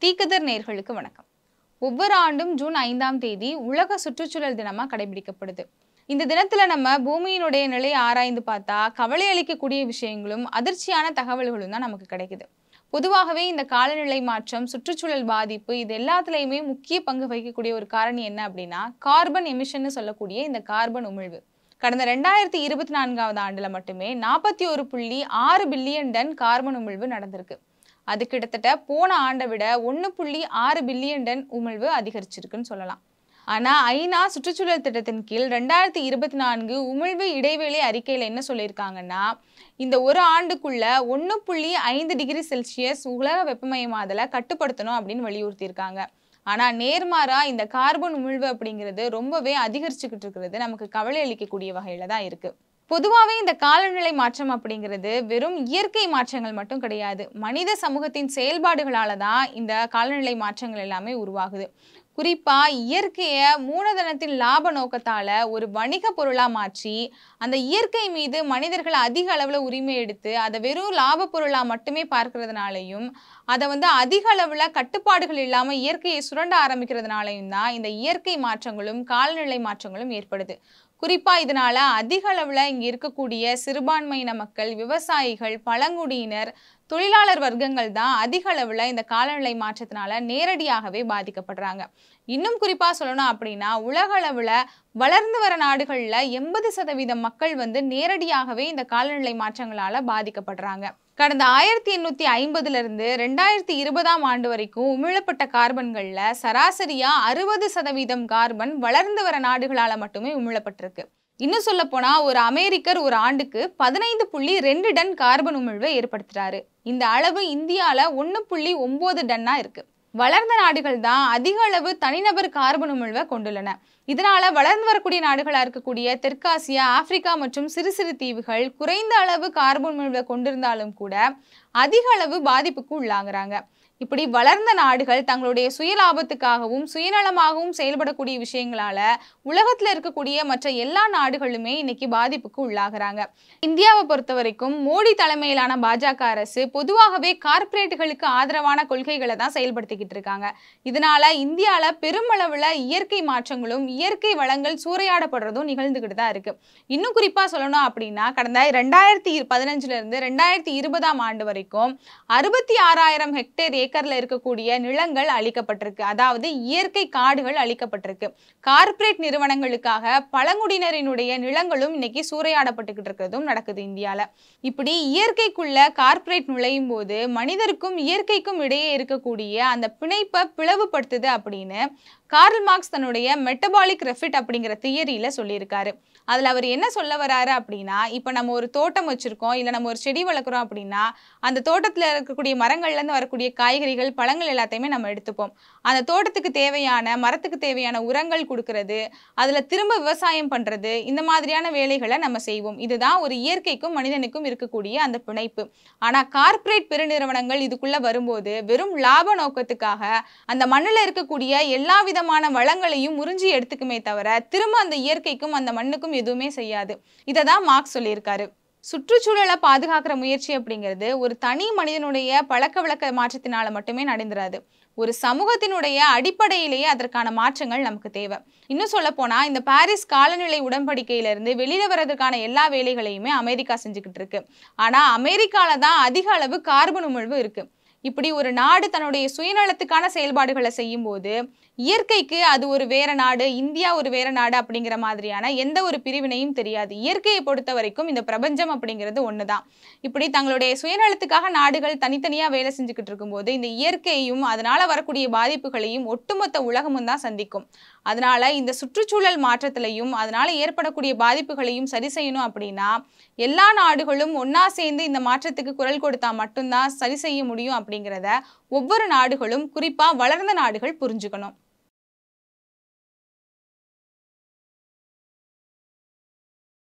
தீக்கதிர் நேயர்களுக்கு வணக்கம். ஒவ்வொரு ஆண்டும் ஜூன் 5ஆம் தேதி உலக சுற்றுச்சூழல் தினமா கடைபிடிக்கப்படுது. இந்த தினத்துல நம்ம பூமியினுடைய நிலையை ஆராய்ந்து பார்த்தா கவலை அளிக்கக்கூடிய விஷயங்களும் அதிர்ச்சியான தகவல்களும் தான் நமக்கு கிடைக்குது. பொதுவாகவே இந்த காலநிலை மாற்றம், சுற்றுச்சூழல் பாதிப்பு இது எல்லாத்துலயுமே முக்கிய பங்கு வகிக்கக்கூடிய ஒரு காரணி என்ன அப்படின்னா கார்பன் எமிஷன் சொல்லக்கூடிய இந்த கார்பன் உமிழ்வு. கடந்த 2024ஆவது ஆண்டுல மட்டுமே 41.6 பில்லியன் டன் கார்பன் உமிழ்வு நடந்திருக்கு. அது கிட்டத்தட்ட போன ஆண்டை விட 1.6 பில்லியன் டன் உமிழ்வு அதிகரிச்சிருக்குன்னு சொல்லலாம். ஆனா ஐநா சுற்றுச்சூழல் திட்டத்தின் கீழ் 2024 உமிழ்வு இடைவேளை அறிக்கையில என்ன சொல்லியிருக்காங்கன்னா, இந்த ஒரு ஆண்டுக்குள்ள 1.5 டிகிரி செல்சியஸ் உலக வெப்பமயமாதலை கட்டுப்படுத்தணும் அப்படின்னு வலியுறுத்தியிருக்காங்க. ஆனா நேர்மாறா இந்த கார்பன் உமிழ்வு அப்படிங்கிறது ரொம்பவே அதிகரிச்சுக்கிட்டு இருக்கிறது நமக்கு கவலை அளிக்கக்கூடிய வகையில தான் இருக்கு. பொதுவாகவே இந்த காலநிலை மாற்றம் அப்படிங்கிறது வெறும் இயற்கை மாற்றங்கள் மட்டும் கிடையாது. மனித சமூகத்தின் செயல்பாடுகளால தான் இந்த காலநிலை மாற்றங்கள் எல்லாமே உருவாகுது. குறிப்பா இயற்கையை மூலதனத்தின் லாப நோக்கத்தால ஒரு வணிக பொருளா மாற்றி அந்த இயற்கை மீது மனிதர்கள் அதிக அளவுல உரிமை எடுத்து அதை வெறும் லாப பொருளா மட்டுமே பார்க்கறதுனாலையும் அதை அதிக அளவுல கட்டுப்பாடுகள் இல்லாம இயற்கையை சுரண்ட ஆரம்பிக்கிறதுனாலையும் தான் இந்த இயற்கை மாற்றங்களும் காலநிலை மாற்றங்களும் ஏற்படுது. குறிப்பா இதனால அதிக அளவுல இங்க இருக்கக்கூடிய சிறுபான்மையின மக்கள், விவசாயிகள், பழங்குடியினர், தொழிலாளர் வர்க்கங்கள் தான் அதிக அளவுல இந்த காலநிலை மாற்றத்தினால நேரடியாகவே பாதிக்கப்படுறாங்க. இன்னும் குறிப்பா சொல்லணும் அப்படின்னா உலக அளவுல வளர்ந்து வர நாடுகள்ல 80% மக்கள் நேரடியாகவே இந்த காலநிலை மாற்றங்களால பாதிக்கப்படுறாங்க. கடந்த 1850 இருந்து 2020ஆம் ஆண்டு வரைக்கும் உமிழப்பட்ட கார்பன்கள்ல சராசரியா 60% கார்பன் வளர்ந்து வர நாடுகளால மட்டுமே உமிழப்பட்டிருக்கு. இன்னும் சொல்ல போனா ஒரு அமெரிக்கர் ஒரு ஆண்டுக்கு 15.2 டன் கார்பன் உமிழ்வை ஏற்படுத்துறாரு. இந்த அளவு இந்தியால 1.9 டன்னா இருக்கு. வளர்ந்த நாடுகள் தான் அதிக அளவு தனிநபர் கார்பன் உமிழ்வை கொண்டுள்ளன. இதனால வளர்ந்து வரக்கூடிய நாடுகளா இருக்கக்கூடிய தெற்காசியா, ஆப்பிரிக்கா மற்றும் சிறு சிறு தீவுகள் குறைந்த அளவு கார்பன் உமிழ்வை கொண்டிருந்தாலும் கூட அதிக அளவு பாதிப்புக்கு உள்ளாகிறாங்க. இப்படி வளர்ந்த நாடுகள் தங்களுடைய சுய லாபத்துக்காகவும் சுயநலமாகவும் செயல்படக்கூடிய விஷயங்களால உலகத்துல இருக்கக்கூடிய மற்ற எல்லா நாடுகளுமே இன்னைக்கு பாதிப்புக்கு உள்ளாகிறாங்க. இந்தியாவை பொறுத்த வரைக்கும் மோடி தலைமையிலான பாஜக அரசு பொதுவாகவே கார்ப்பரேட்டுகளுக்கு ஆதரவான கொள்கைகளை தான் செயல்படுத்திக்கிட்டு இருக்காங்க. இதனால இந்தியால பெருமளவுல இயற்கை மாற்றங்களும் இயற்கை வளங்கள் சூறையாடப்படுறதும் நிகழ்ந்துகிட்டு தான் இருக்கு. இன்னும் குறிப்பா சொல்லணும் அப்படின்னா கடந்த 2015 இருந்து 2020ஆம் ஆண்டு வரைக்கும் 66,000 ஹெக்டேர் ஏக்கர்ல இருக்கக்கூடிய நிலங்கள் அழிக்கப்பட்டிருக்கு. அதாவது இயற்கை காடுகள் அழிக்கப்பட்டிருக்கு. கார்ப்பரேட் நிறுவனங்களுக்காக பழங்குடியினரினுடைய நிலங்களும் இன்னைக்கு சூறையாடப்பட்டுக்கிட்டு இருக்கிறதும் நடக்குது இந்தியால. இப்படி இயற்கைக்குள்ள கார்ப்பரேட் நுழையும் போது மனிதருக்கும் இயற்கைக்கும் இடையே இருக்கக்கூடிய அந்த பிணைப்பை பிளவுபடுத்துது அப்படின்னு கார்ல் மார்க்ஸ் தன்னுடைய மெட்டபாலிக் ரெஃபிட் அப்படிங்கிற தியரியில சொல்லியிருக்காரு. அதுல அவர் என்ன சொல்ல வராரு அப்படின்னா, இப்ப நம்ம ஒரு தோட்டம் வச்சிருக்கோம், இல்ல நம்ம ஒரு செடி வளர்க்குறோம் அப்படின்னா அந்த தோட்டத்துல இருக்கக்கூடிய மரங்கள்ல இருந்து வரக்கூடிய காய்கறிகள், பழங்கள் எல்லாத்தையுமே நம்ம எடுத்துப்போம். அந்த தோட்டத்துக்கு தேவையான மரத்துக்கு தேவையான உரங்கள் கொடுக்கறது, அதுல திரும்ப விவசாயம் பண்றது, இந்த மாதிரியான வேலைகளை நம்ம செய்வோம். இதுதான் ஒரு இயற்கைக்கும் மனிதனுக்கும் இருக்கக்கூடிய அந்த பிணைப்பு. ஆனா கார்ப்பரேட் பெருநிறுவனங்கள் இதுக்குள்ள வரும்போது வெறும் லாப நோக்கத்துக்காக அந்த மண்ணுல இருக்கக்கூடிய எல்லா விதமான வளங்களையும் உறிஞ்சி எடுத்துக்குமே தவிர திரும்ப அந்த இயற்கைக்கும் அந்த மண்ணுக்கும் எதுவுமே செய்யாது. இததான் மார்க்ஸ் சொல்லியிருக்காரு. சுற்றுச்சூழலை பாதுகாக்கிற முயற்சி அப்படிங்கிறது ஒரு தனி மனிதனுடைய பழக்க வழக்க மாற்றத்தினால மட்டுமே நடந்துராது. ஒரு சமூகத்தினுடைய அடிப்படையிலேயே அதற்கான மாற்றங்கள் நமக்கு தேவை. இன்னும் சொல்ல போனா இந்த பாரிஸ் காலநிலை உடன்படிக்கையிலிருந்து வெளியில வர்றதுக்கான எல்லா வேலைகளையுமே அமெரிக்கா செஞ்சுக்கிட்டு இருக்கு. ஆனா அமெரிக்கால தான் அதிக அளவு கார்பன் உமிழ்வு இருக்கு. இப்படி ஒரு நாடு தன்னுடைய சுயநலத்துக்கான செயல்பாடுகளை செய்யும் போது இயற்கைக்கு அது ஒரு வேற நாடு, இந்தியா ஒரு வேற நாடு அப்படிங்கிற மாதிரியான எந்த ஒரு பிரிவினையும் தெரியாது. இயற்கையை பொறுத்த வரைக்கும் இந்த பிரபஞ்சம் அப்படிங்கிறது ஒண்ணுதான். இப்படி தங்களுடைய சுயநலத்துக்காக நாடுகள் தனித்தனியா வேலை செஞ்சுக்கிட்டு இருக்கும்போது இந்த இயற்கையும் அதனால வரக்கூடிய பாதிப்புகளையும் ஒட்டுமொத்த உலகமும் தான் சந்திக்கும். அதனால இந்த சுற்றுச்சூழல் மாற்றத்திலையும் அதனால ஏற்படக்கூடிய பாதிப்புகளையும் சரி செய்யணும் அப்படின்னா எல்லா நாடுகளும் ஒன்னா சேர்ந்து இந்த மாற்றத்துக்கு குரல் கொடுத்தா மட்டும்தான் சரி செய்ய முடியும் அப்படிங்கிறத ஒவ்வொரு நாடுகளும் குறிப்பா வளர்ந்த நாடுகள் புரிஞ்சுக்கணும்.